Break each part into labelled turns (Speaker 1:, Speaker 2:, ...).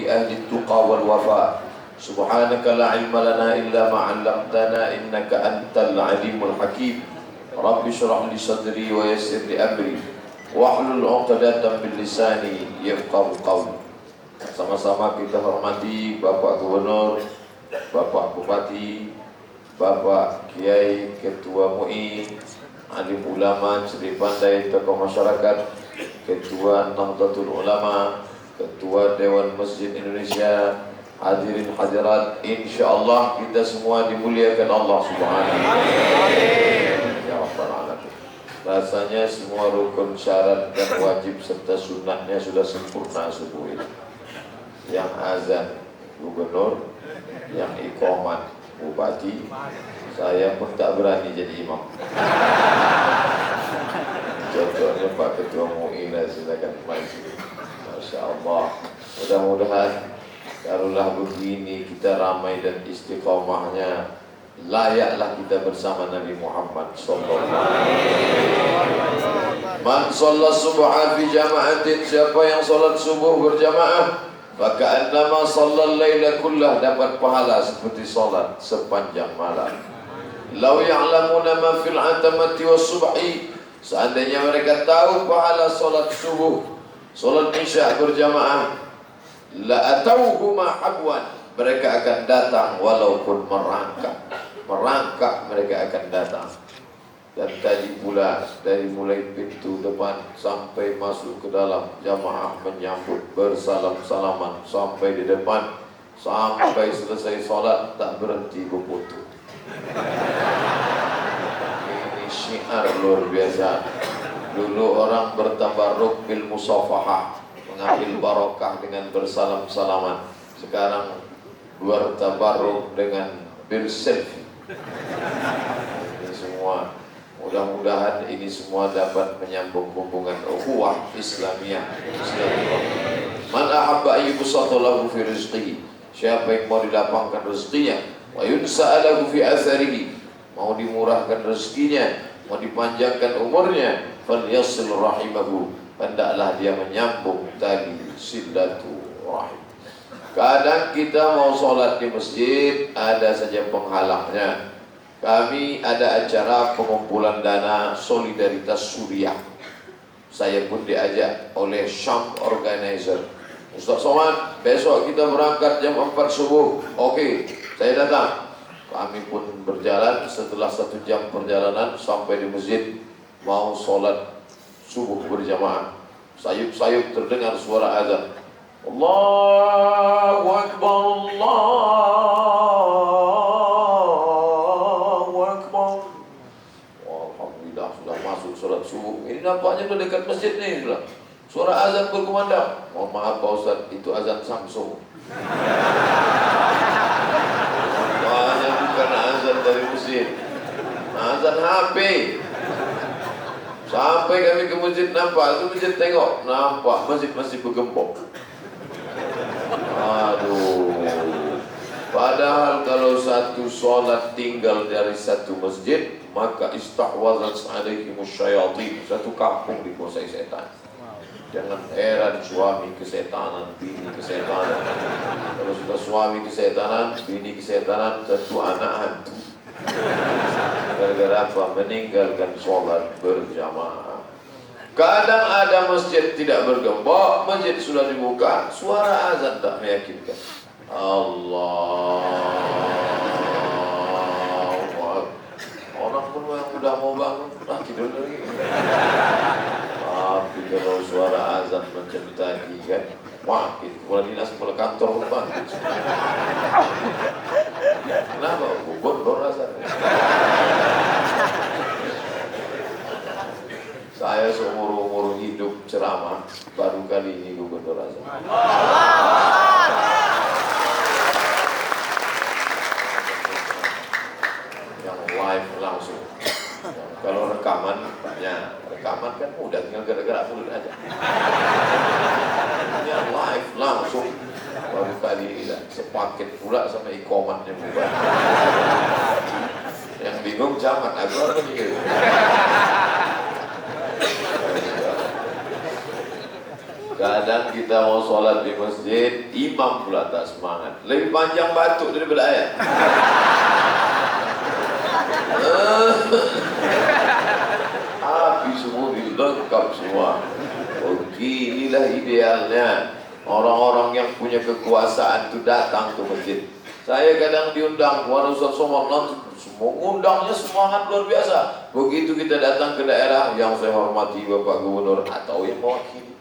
Speaker 1: أهل التقى والوفاء. سبحانك لا علم لنا إلا ما علمتنا إنك أنت العليم الحكيم. رب اشرح لي صدري ويسر لي أمري wahlul 'uqdatam min lisani yafqahu qawli. Sama-sama kita hormati Bapak Gubernur, Bapak Bupati, Bapak Kiai, Ketua MUI, alim ulama, cerdik pandai, tokoh masyarakat, Ketua Nahdlatul Ulama, Ketua Dewan Masjid Indonesia, hadirin hadirat, insyaallah kita semua dimuliakan Allah Subhanahu wa taala. Ya Rabbal alamin. Rasanya semua rukun, syarat dan wajib serta sunnahnya sudah sempurna subuh ini. Yang azan gubernur, yang iqamat bupati, saya pun tak berani jadi imam. Contohnya Pak Ketua MUI lah, silakan maju. Masya Allah. Mudah-mudahan karulah begini kita ramai dan istiqomahnya, layaklah kita bersama Nabi Muhammad sallallahu alaihi wasallam. Man shalla subha fi jama'atin, siapa yang salat subuh berjamaah, maka annama shallal laila kullah, dapat pahala seperti salat sepanjang malam. Law ya'lamuna ma fil atamati was subhi, seandainya mereka tahu pahala salat subuh, salat isya berjamaah, la atauhuma habwan, mereka akan datang walaupun merangkak mereka akan datang. Dan tadi pula dari mulai pintu depan sampai masuk ke dalam, jamaah menyambut bersalam-salaman sampai di depan, sampai selesai sholat tak berhenti berfoto. Ini syiar luar biasa. Dulu orang bertabarruk bil musafahah, mengambil barokah dengan bersalam-salaman. Sekarang bertabarruk dengan bil selfie. Ini semua, mudah-mudahan ini semua dapat menyambung hubungan ukhuwah Islamiyah. Man ahabba ayyubsata lahu fi rizqihi, siapa yang mau dilapangkan rezekinya, wa yunsa'a lahu fi atharihi, mau dimurahkan rezekinya, mau dipanjangkan umurnya, falyasil rahimahu, hendaklah dia menyambung tali silaturahim. Kadang kita mau sholat di masjid, ada saja penghalangnya. Kami ada acara pengumpulan dana solidaritas Suriah. Saya pun diajak oleh Syam Organizer. Ustaz Somad, besok kita berangkat jam 4 subuh. Oke, saya datang. Kami pun berjalan, setelah 1 jam perjalanan sampai di masjid, mau sholat subuh berjamaah. Sayup-sayup terdengar suara azan. Allahu Akbar, Allahu Akbar. Alhamdulillah sudah masuk sholat subuh. Ini nampaknya sudah dekat masjid nih sudah. Suara azan berkumandang. Mohon maaf Pak Ustaz, itu azan Samsung. Nampaknya bukan azan dari masjid, azan HP. Sampai kami ke masjid, nampak itu masjid, tengok, nampak masjid masih bergembok. Aduh. Padahal kalau satu sholat tinggal dari satu masjid, maka istahwazat alaihimus syayatin, satu kampung dikuasai setan. Jangan heran suami kesetanan, bini kesetanan. Kalau sudah suami kesetanan, bini kesetanan, tentu anak hantu. Gara-gara apa? Meninggalkan sholat berjamaah. Kadang ada masjid tidak bergembok, masjid sudah dibuka, suara azan tak meyakinkan. Allah. Orang pun yang udah mau bangun, tidur lagi. Tapi kalau suara azan macam tadi kan, wah, kepala dinas, kepala kantor pun bangun. Kenapa? Gubernur azan. Saya seumur-umur hidup ceramah, baru kali ini gubernur azan. Yang live langsung. Kalau rekaman, rekaman kan mudah, tinggal gerak-gerak mulut aja. Yang live langsung, baru kali ini lah. Sepaket pula sama iqamatnya bukan. Yang bingung jamak, aku apa nih? Kadang kita mau sholat di masjid, imam pula tak semangat. Lebih panjang batuk daripada ayat. Api semua dilengkap semua. Beginilah idealnya orang-orang yang punya kekuasaan itu datang ke masjid. Saya kadang diundang, Wan Ustaz Somad, semua undangnya semangat luar biasa. Begitu kita datang ke daerah yang saya hormati Bapak Gubernur atau yang mewakili,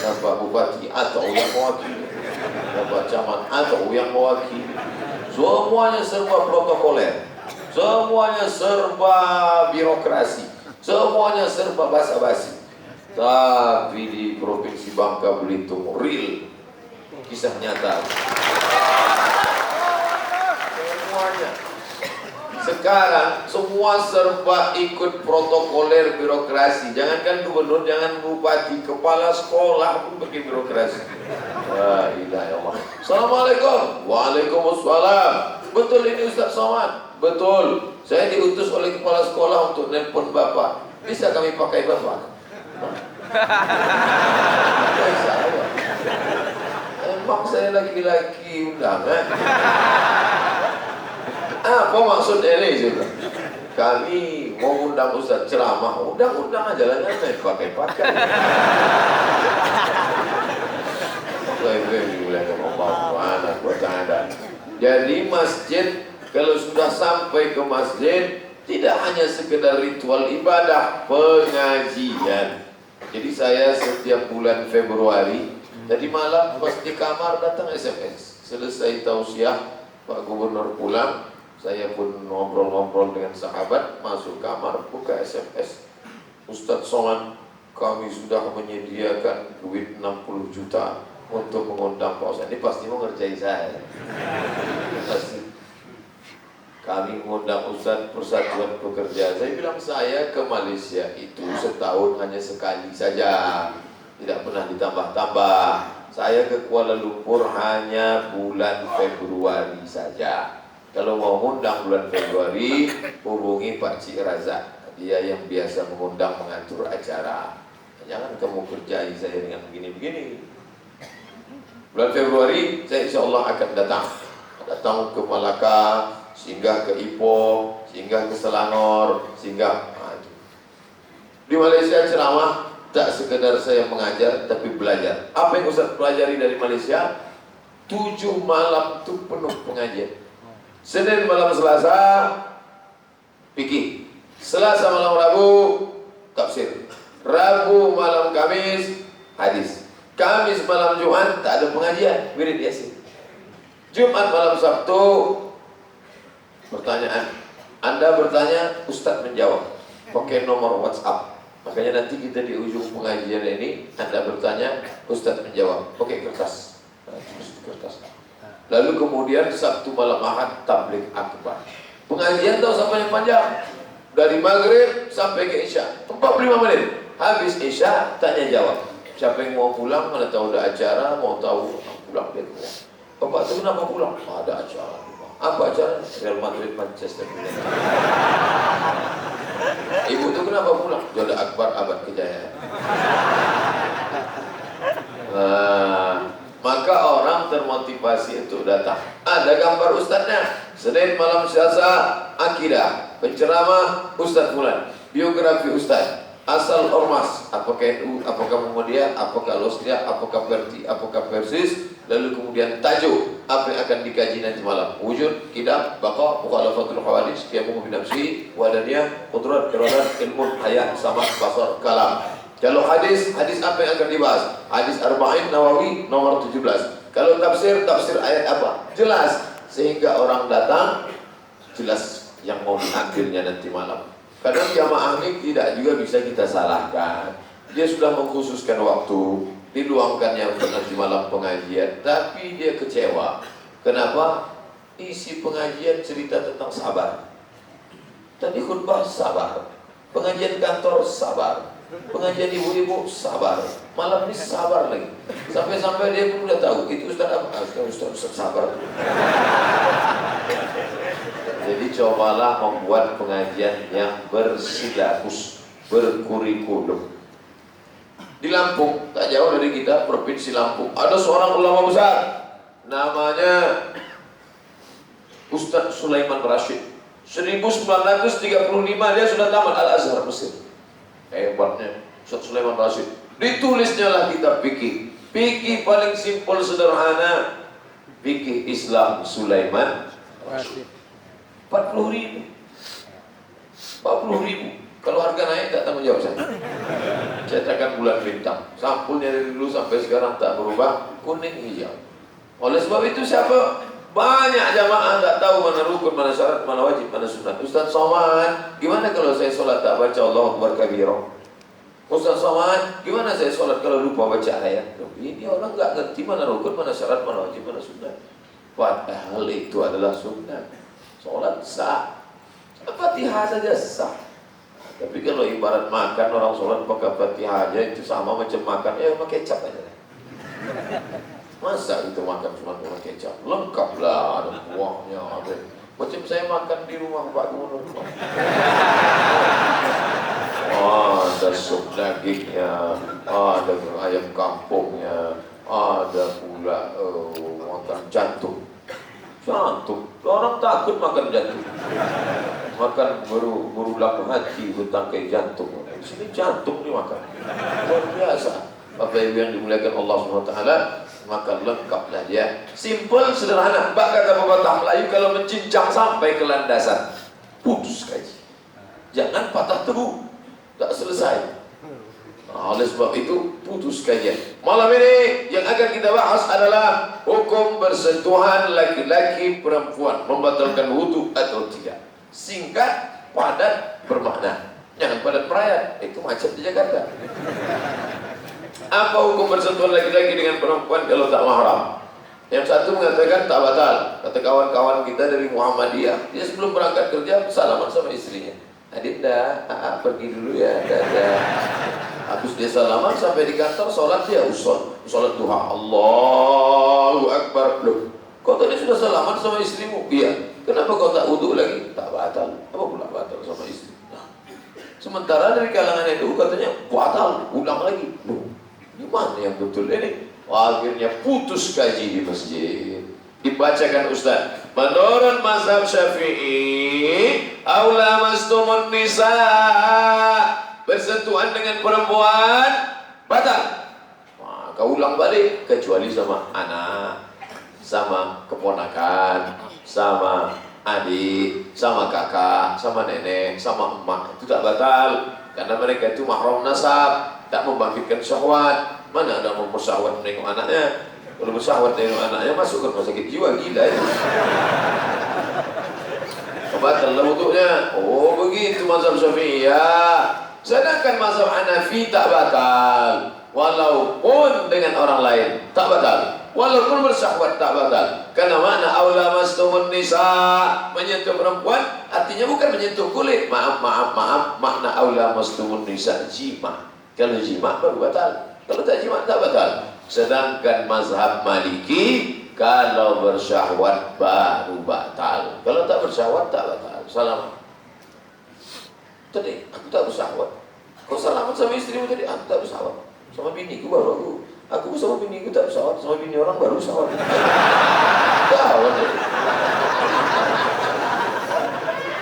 Speaker 1: Bapak Bupati atau yang mewakili, Bapak Camat atau yang mewakili, semuanya serba protokoler, semuanya serba birokrasi, semuanya serba basa-basi. Tapi di Provinsi Bangka Belitung real, kisah nyata. Semuanya sekarang semua serba ikut protokoler birokrasi. Jangankan gubernur, jangan bupati, kepala sekolah pun pakai birokrasi. La ilaha illallah. Assalamualaikum. Waalaikumsalam. Betul ini Ustaz Somad? Betul. Saya diutus oleh kepala sekolah untuk nelpon Bapak. Bisa kami pakai Bapak? Emang saya laki-laki undangan. Apa maksud ini juga? Kami mau undang Ustaz ceramah, undang-undang aja lah, jangan pakai-pakai. Jadi masjid, kalau sudah sampai ke masjid, tidak hanya sekedar ritual ibadah, pengajian. Jadi saya setiap bulan Februari, tadi malam pas di kamar datang SMS. Selesai tausiah, Pak Gubernur pulang, saya pun ngobrol-ngobrol dengan sahabat, masuk kamar, buka SMS. Ustaz Somad, kami sudah menyediakan duit 60 juta untuk mengundang Pak Ustaz. Ini pasti mau ngerjain saya. Pasti. Kami mengundang Ustaz Persatuan Pekerja. Saya bilang saya ke Malaysia itu setahun hanya sekali saja, tidak pernah ditambah-tambah. Saya ke Kuala Lumpur hanya bulan Februari saja. Kalau mau mengundang bulan Februari, hubungi Pak Cik Razak. Dia yang biasa mengundang, mengatur acara. Jangan kamu kerjai saya dengan begini-begini. Bulan Februari, saya insya Allah akan datang. Datang ke Malaka, singgah ke Ipoh, singgah ke Selangor, singgah. Di Malaysia ceramah, tak sekedar saya mengajar, tapi belajar. Apa yang Ustaz pelajari dari Malaysia? 7 malam itu penuh pengajian. Senin malam Selasa fikih, Selasa malam Rabu tafsir, Rabu malam Kamis hadis, Kamis malam Jumat tak ada pengajian, wirid Yasin, Jumat malam Sabtu pertanyaan. Anda bertanya, Ustaz menjawab, pakai nomor WhatsApp. Makanya nanti kita di ujung pengajian ini, Anda bertanya, Ustaz menjawab, pakai kertas. Kertas. Lalu kemudian Sabtu malam Ahad tabligh akbar. Pengajian tahu sampai yang panjang, dari maghrib sampai ke Isya 45 menit. Habis Isya tanya jawab. Siapa yang mau pulang, mana tahu ada acara, mau tahu pulang dia pulang. Bapak itu kenapa pulang? Ada acara. Apa acara? Real Madrid Manchester United. Ibu itu kenapa pulang? Jodoh Akbar abad kejayaan. Maka orang termotivasi untuk datang. Ada gambar ustadznya. Senin malam Selasa akidah, penceramah Ustadz Fulan, biografi Ustadz, asal ormas, apakah NU, apakah Muhammadiyah, apakah Losdia, apakah Perti, apakah Persis. Lalu kemudian tajuk apa yang akan dikaji nanti malam: wujud, kidah, baqa, mukhalafatul hawadits, qiyamu binafsi, wadaniyah, qudrat, iradat, ilmu, hayat, samad, basar, kalam. Kalau hadis apa yang akan dibahas? Hadis Arba'in Nawawi nomor 17. Kalau tafsir ayat apa? Jelas, sehingga orang datang jelas yang mau diambilnya nanti malam. Kadang jamaah ini tidak juga bisa kita salahkan. Dia sudah mengkhususkan waktu, diluangkannya untuk nanti malam pengajian, tapi dia kecewa. Kenapa? Isi pengajian cerita tentang sabar. Tadi khutbah sabar, pengajian kantor sabar, pengajian ibu-ibu sabar, malam ini sabar lagi. Sampai-sampai dia pun udah tahu itu Ustaz apa? Ustaz sabar. Jadi cobalah membuat pengajian yang bersilabus, berkurikulum. Di Lampung, tak jauh dari kita, Provinsi Lampung, ada seorang ulama besar, namanya Ustadz Sulaiman Rashid. 1935 dia sudah tamat Al-Azhar Mesir. Hebatnya Ustadz Sulaiman Rashid. Ditulisnya lah kitab fikih. Fikih paling simpel sederhana, fikih Islam Sulaiman Rashid. 40.000. 40.000. Kalau harga naik tak tanggung jawab saya. Cetakan bulan bintang. Sampulnya dari dulu sampai sekarang tak berubah, kuning hijau. Oleh sebab itu siapa? Banyak jamaah tak tahu mana rukun, mana syarat, mana wajib, mana sunat. Ustaz Somad, gimana kalau saya sholat tak baca Allahu Akbar kabira? Ustaz Somad, gimana saya sholat kalau lupa baca ayat? Ini orang nggak ngerti mana rukun, mana syarat, mana wajib, mana sunat. Padahal itu adalah sunat. Sholat sah, Fatihah saja sah. Tapi kalau ibarat makan, orang sholat pakai Fatihah aja itu sama macam makan, ya pakai kecap aja. Masa itu makan cuma pakai kecap? Lengkap lah, ada kuahnya, ada. Macam saya makan di rumah Pak Gubernur. Ada sup dagingnya, ada ayam kampungnya, ada pula makan jantung. Jantung, orang takut makan jantung. Makan berulang hati bertangkai jantung. Di sini jantung dimakan. Luar biasa. Bapak Ibu yang dimuliakan Allah SWT, maka lengkaplah dia. Simple, sederhana. Bak kata pepatah Melayu, kalau mencincang sampai ke landasan, putus kaji. Jangan patah tebu, tak selesai. Nah, oleh sebab itu putus kajian. Malam ini yang akan kita bahas adalah hukum bersentuhan laki-laki perempuan, membatalkan wudu atau tidak. Singkat, padat, bermakna. Jangan padat merayat, itu macet di Jakarta. Apa hukum bersentuhan laki-laki dengan perempuan kalau tak mahram? Yang satu mengatakan tak batal. Kata kawan-kawan kita dari Muhammadiyah, dia sebelum berangkat kerja salaman sama istrinya. Adinda, pergi dulu ya, dadah. Habis dia salaman sampai di kantor, sholat dia sholat duha. Allahu Akbar. Loh, kau tadi sudah salaman sama istrimu? Iya. Kenapa kau tak wudhu lagi? Tak batal. Apa pula batal sama istri? Nah, sementara dari kalangan itu katanya batal, ulang lagi. Loh, gimana yang betul ini? Akhirnya putus kaji di masjid. Dibacakan Ustaz. Menurut mazhab Syafi'i, aula mastumun nisa, bersentuhan dengan perempuan batal. Nah, kau ulang balik kecuali sama anak, sama keponakan, sama adik, sama kakak, sama nenek, sama emak. Itu tak batal karena mereka itu mahram nasab, tak membangkitkan syahwat. Mana ada mau bersyahwat menengok anaknya? Kalau bersyahwat menengok anaknya masuk ke rumah sakit jiwa, gila itu. Batal lah wuduknya. Oh begitu mazhab Syafi'i ya. Sedangkan mazhab Hanafi tak batal, walaupun dengan orang lain tak batal, walaupun bersyahwat tak batal. Karena makna aula mastumun nisa, menyentuh perempuan artinya bukan menyentuh kulit. Maaf, makna aula mastumun nisa jima. Kalau jima baru batal, kalau tak jima tak batal. Sedangkan mazhab Maliki, kalau bersyahwat baru batal, kalau tak bersyahwat tak batal. Salam. Tadi aku tak bersyahwat. Kau salaman sama istrimu tadi? Aku tak bersyahwat. Sama biniku baru aku sama biniku tak bersyahwat. Sama bini orang baru bersyahwat. Gawat.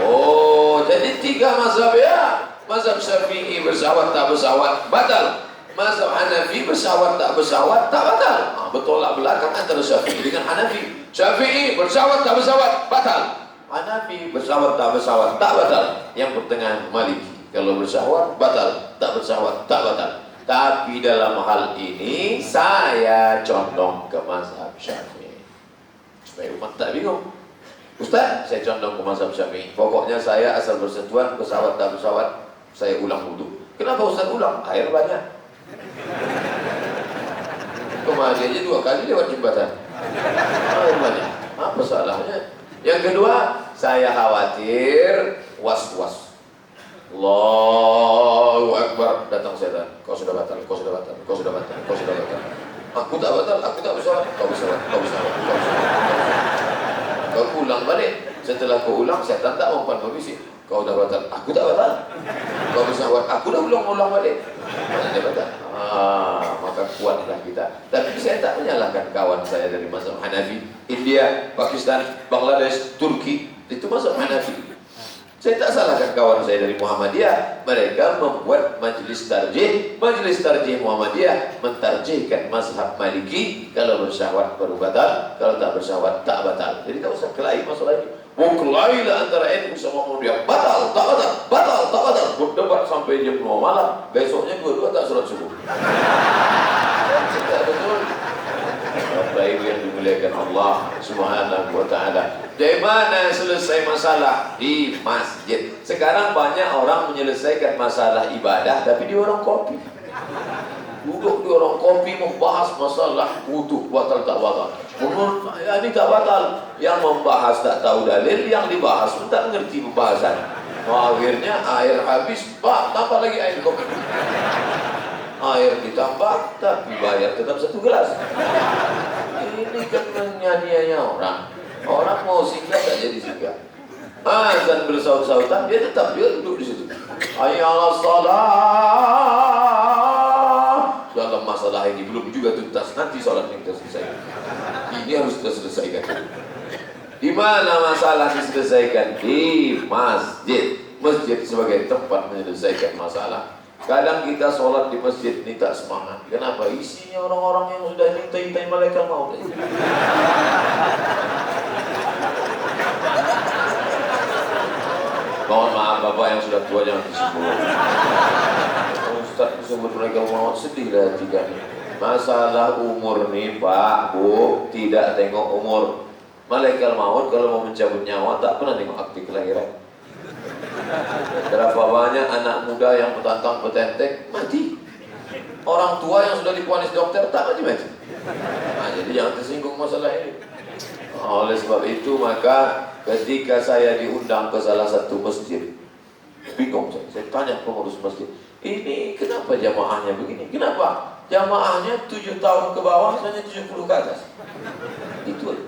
Speaker 1: Oh, jadi tiga mazhab ya. Mazhab Syafi'i bersyahwat tak bersyahwat batal. Mazhab Hanafi bersyahwat tak bersyahwat tak batal. Nah, bertolak belakang antara Syafi'i dengan Hanafi. Syafi'i bersyahwat tak bersyahwat batal. Hanafi bersyahwat tak bersyahwat tak batal. Yang pertengahan Maliki, kalau bersyahwat batal, tak bersyahwat tak batal. Tapi dalam hal ini saya condong ke mazhab Syafi'i supaya umat tak bingung. Ustaz, saya condong ke mazhab Syafi'i. Pokoknya saya asal bersentuhan, bersyahwat tak bersyahwat, saya ulang wudu. Kenapa Ustaz ulang? Air banyak. Kemarin aja 2 kali lewat jembatan. Air banyak. Apa salahnya? Yang kedua, saya khawatir was-was. Allahu Akbar, datang setan. Kau sudah batal, kau sudah batal, kau sudah batal, kau sudah batal. Aku tak batal, aku tak bersyahwat. Kau bersyahwat, kau bersyahwat, kau bersyahwat. Kau ulang balik. Setelah kau ulang, setan tak mempan kondisi. Kau dah batal, aku tak batal. Kau bersyahwat, aku dah ulang balik. Mana dia batal? maka kuatlah kita. Tapi saya tak menyalahkan kawan saya dari mazhab Hanafi, India, Pakistan, Bangladesh, Turki, itu mazhab Hanafi. Saya tak salahkan kawan saya dari Muhammadiyah. Mereka membuat majelis tarjih Muhammadiyah mentarjihkan mazhab Maliki. Kalau bersyahwat baru batal, kalau tak bersyahwat tak batal. Jadi tak usah kelahi masalah ini. Mau kelahi lah antara NU sama Muhammadiyah. Batal, tak batal, batal, tak batal. Berdebat sampai jam 2 malam. Besoknya dua-dua tak sholat subuh. Tak betul. Bapak Ibu yang dimuliakan Allah Subhanahu wa ta'ala. Dari mana selesai masalah? Di masjid. Sekarang banyak orang menyelesaikan masalah ibadah tapi di warung kopi. Duduk di warung kopi membahas masalah wudu batal tak batal. Menurut saya ini tak batal. Yang membahas tak tahu dalil, yang dibahas pun tak mengerti pembahasan. Akhirnya air habis, Pak, tambah lagi air kopi. Air ditambah, tapi bayar tetap 1 gelas. Ini kan menyanyianya orang. Orang mau singgah tak jadi singgah. Azan bersaut-sautan, dia tetap dia duduk di situ. Hayya 'alas shalah. Dalam masalah ini belum juga tuntas. Nanti sholat yang kita selesaikan. Ini harus kita selesaikan. Di mana masalah diselesaikan? Di masjid. Masjid sebagai tempat menyelesaikan masalah. Kadang kita sholat di masjid ini tak semangat. Kenapa? Isinya orang-orang yang sudah hintai-hintai malaikat maut. Mohon maaf Bapak yang sudah tua jangan disebut. Ustaz disebut mereka maut, sedih lah hati kami. Masalah umur nih Pak, Bu, tidak tengok umur. Malaikat maut kalau mau mencabut nyawa tak pernah tengok akte kelahiran. Berapa banyak anak muda yang petantang petentek mati. Orang tua yang sudah divonis dokter tak mati-mati. Nah, jadi jangan tersinggung masalah ini. Oleh sebab itu maka ketika saya diundang ke salah satu masjid, bingung saya tanya pengurus masjid, ini kenapa jamaahnya begini? Kenapa? Jamaahnya 7 tahun ke bawah, hanya 70 ke atas. Itu aja.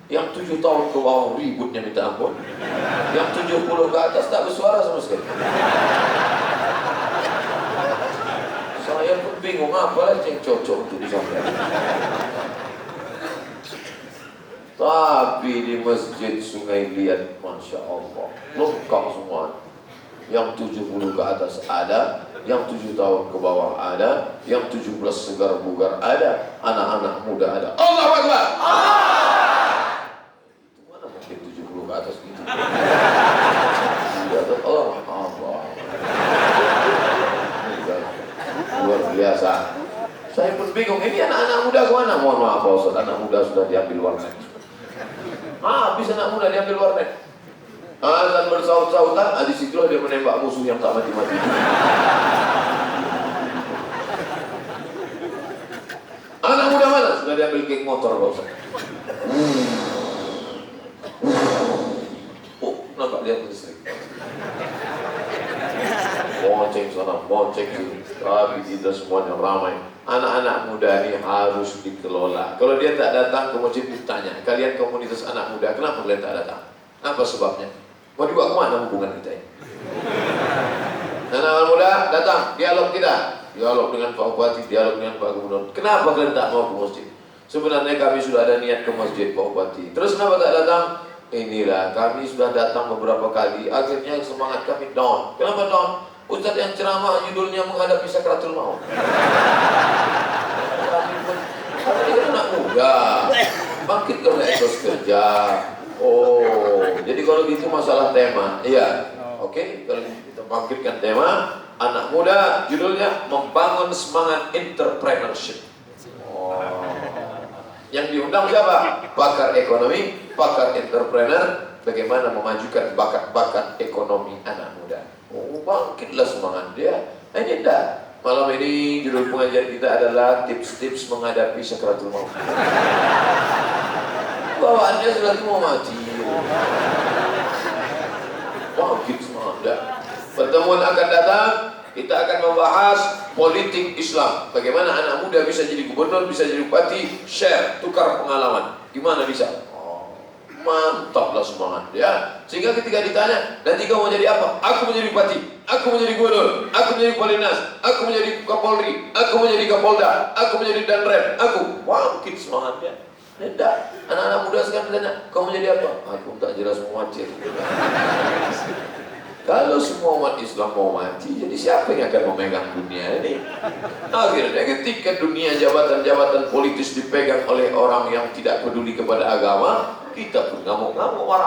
Speaker 1: Yang 7 tahun ke bawah ributnya minta ampun. Yang 70 ke atas tak bersuara sama sekali. Saya pun bingung apa yang cocok untuk disampaikan. Tapi di masjid Sungai Liat, Masya Allah, lengkap semua. Yang 70 ke atas ada, yang 7 tahun ke bawah ada, yang 17 segar bugar ada, anak-anak muda ada. Allahu Akbar! Itu mana mungkin 70 ke atas gitu? Allah, Allah. Luar biasa. Saya pun bingung, ini anak-anak muda kemana? Mohon maaf Pak Ustaz, anak muda sudah diambil warnet. Habis anak muda diambil warnet. Azan bersaut-sautan, di situlah dia menembak musuh yang tak mati-mati. Anak muda mana? Sudah diambil geng motor Pak Ustaz. Oh, nampak lihat listrik. Bonceng sana, bonceng sini. Tapi kita semuanya ramai. Anak-anak muda ini harus dikelola. Kalau dia tak datang ke masjid ditanya, kalian komunitas anak muda, kenapa kalian tak datang? Apa sebabnya? Mau dibawa kemana hubungan kita ini? Anak-anak muda datang, dialog kita. Dialog dengan Pak Bupati, dialog dengan Pak Gubernur. Kenapa kalian tak mau ke masjid? Sebenarnya kami sudah ada niat ke masjid Pak Bupati. Terus kenapa tak datang? Inilah, kami sudah datang beberapa kali. Akhirnya semangat kami down. Kenapa down? Ustaz yang ceramah judulnya menghadapi sakratul maut. Kami kan anak muda, bangkit karena etos kerja. Oh, jadi kalau gitu masalah tema, iya, oke. Kalau kita bangkitkan tema anak muda, judulnya membangun semangat entrepreneurship. Oh, yang diundang siapa? Pakar ekonomi, pakar entrepreneur, bagaimana memajukan bakat-bakat ekonomi anak muda. Oh, bangkitlah semangat dia. Ini dah. Malam ini judul pengajian kita adalah tips-tips menghadapi sakratul maut. Bawaannya sudah mau mati. Bangkit semangat dah. Pertemuan akan datang, kita akan membahas politik Islam. Bagaimana anak muda bisa jadi gubernur, bisa jadi bupati, share, tukar pengalaman. Gimana bisa? Mantaplah semangat ya. Sehingga ketika ditanya, nanti kau mau jadi apa? Aku mau jadi bupati. aku menjadi gubernur, aku menjadi kepala dinas, aku menjadi kapolri, aku menjadi kapolda, aku menjadi danrem, aku bangkit semangatnya. Tidak, anak-anak muda sekarang tanya, kau menjadi apa? Aku tak jelas mau mati. Kalau semua umat Islam mau mati, jadi siapa yang akan memegang dunia ini? Akhirnya ketika dunia jabatan-jabatan politis dipegang oleh orang yang tidak peduli kepada agama, kita pun ngamuk-ngamuk.